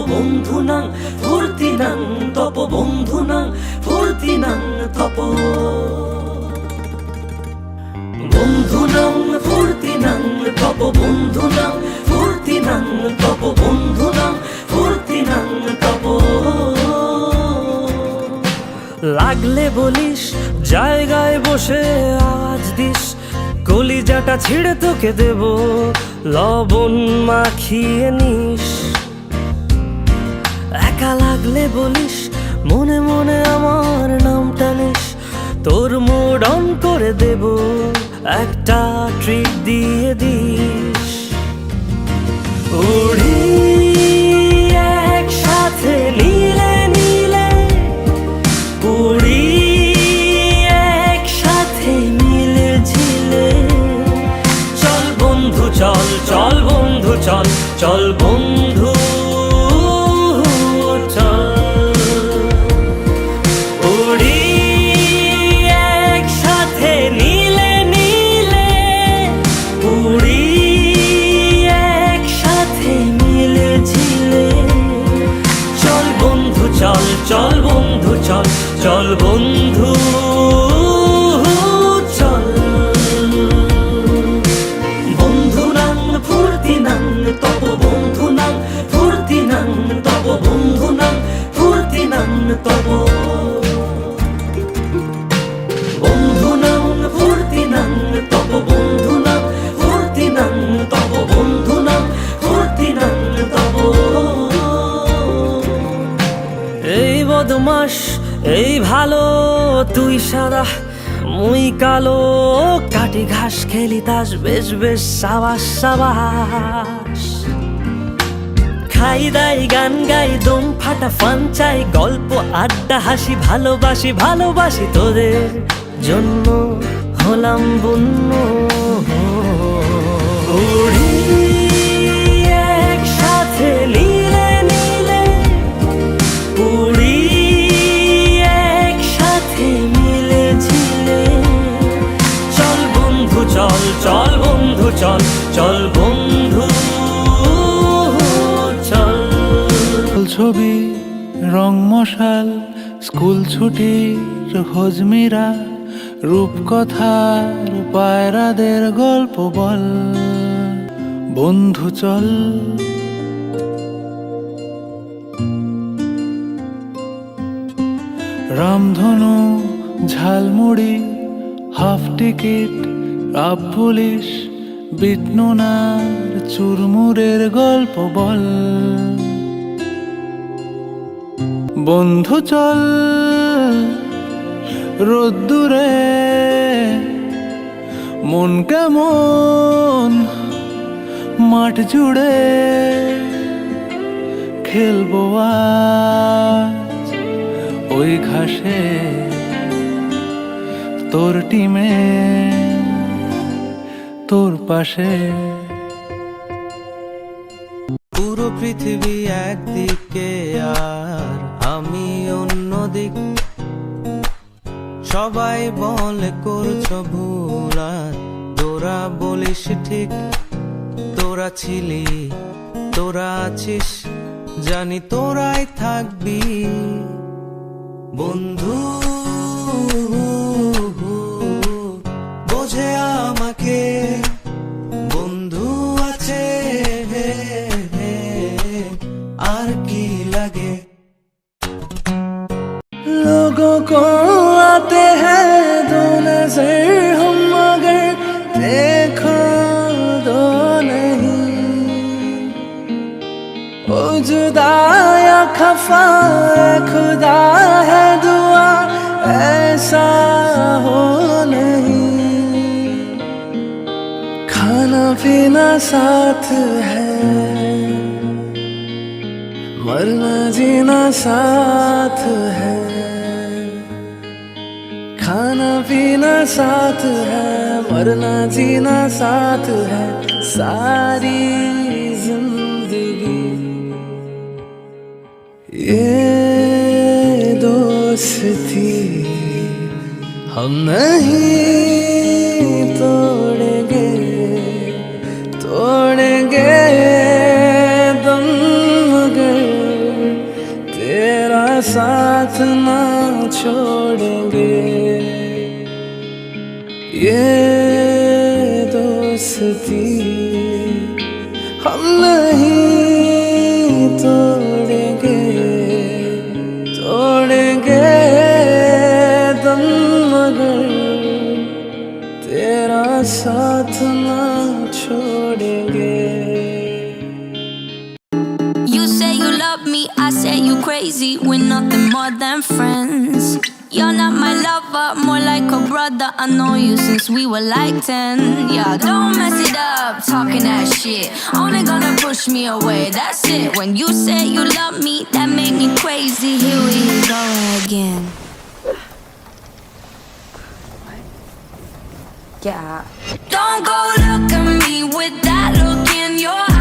বন্ধুনাং ফুর্তিনাং তপ বন্ধুনাং ফুর্তিনাং তপ বন্ধুনাং ফুর্তিনাং তপ বন্ধুনাং ফুর্তিনাং তপ বন্ধুনাং ফুর্তিনাং তপ লাগলে বলিস জায়গায় বসে আওয়াজ দিস কলিজাটা ছিঁড়ে তোকে দেব লবণ মাখিয়ে নিস একা লাগলে বলিস মনে মনে আমার নামটা নিস তোর মুড অন করে দেব একটা ট্রিট দিয়ে দিস উড়ি একসাথে নীলে নীলে উড়ি একসাথে মিলে ঝিলে চল বন্ধু চল চল বন্ধু চল চল বন্ধু চল উড়ি একসাথে নীলে নীলে উড়ি একসাথে মিলে ঝিলে চল বন্ধু চল চল বন্ধু চল চল বন্ধু চল বন্ধুনাং ফুর্তিনাং তপ বন্ধুনাং ফুর্তিনাং তপ বন্ধুনাং ফুর্তিনাং তপ বন্ধুনাং ফুর্তিনাং তপ বন্ধুনাং ফুর্তিনাং তপ বন্ধুনাং ফুর্তিনাং তপ এই বদমাস এই ভালো তুই সাদা মুই কালো কাটি ঘাস খেলি তাস বেশ বেশ সাবাস সাবাস খাই দাই গান গাই দম ফাটা ফান চাই গল্প আড্ডা হাসি ভালোবাসি ভালোবাসি তোদের জন্য হলাম বন্য উড়ি একসাথে নীলে নীলে উড়ি একসাথে মিলে ঝিলে চল বন্ধু চল চল বন্ধু চল চল বন্ধু চল ছবি রং মশাল স্কুল ছুটির হজমিরা রূপকথার পায়রাদের গল্প বল বন্ধু চল রামধনু ঝালমুড়ি হাফ টিকিট রাব পুলিশ বিটনুনার চুরমুরের গল্প বল বন্ধু চল রোদ্দুরে মন কেমন মাঠ জুড়ে খেলবো আজ ওই ঘাসে তোর টিমে তোর পাশে পুরো পৃথিবী একদিকে আর আমি অন্যদিক সবাই বলে করছো ভুল আর তোরা বলিস ঠিক তোরা ছিলি তোরা আছিস জানি তোরাই থাকবি বন্ধু বোঝে আমাকে বন্ধু আছে আর কি লাগে लोगों को आते हैं दो नजर हम मगर देखो दो नहीं ओ जुदा या खफा खुदा है दुआ ऐसा हो नहीं खाना पीना साथ है मरना जीना साथ है खाना पीना साथ है मरना जीना साथ है सारी जिंदगी ये दोस्ती हम नहीं तोड़ेंगे तोड़ेंगे दम मगर साथ ना छोड़ेंगे, ये दोस्ती हम नहीं तोड़ेंगे, तोड़ेंगे दम मगर तेरा साथ ना छोड़ेंगे। You say you love me, I say you crazy. We're nothing more than friends. You're not my lover, more like a brother. I know you since we were like 10. Yeah, don't mess it up, talking that shit. Only gonna push me away, that's it. When you say you love me, that made me crazy. Here we go again. Yeah. Don't go look at me with that look in your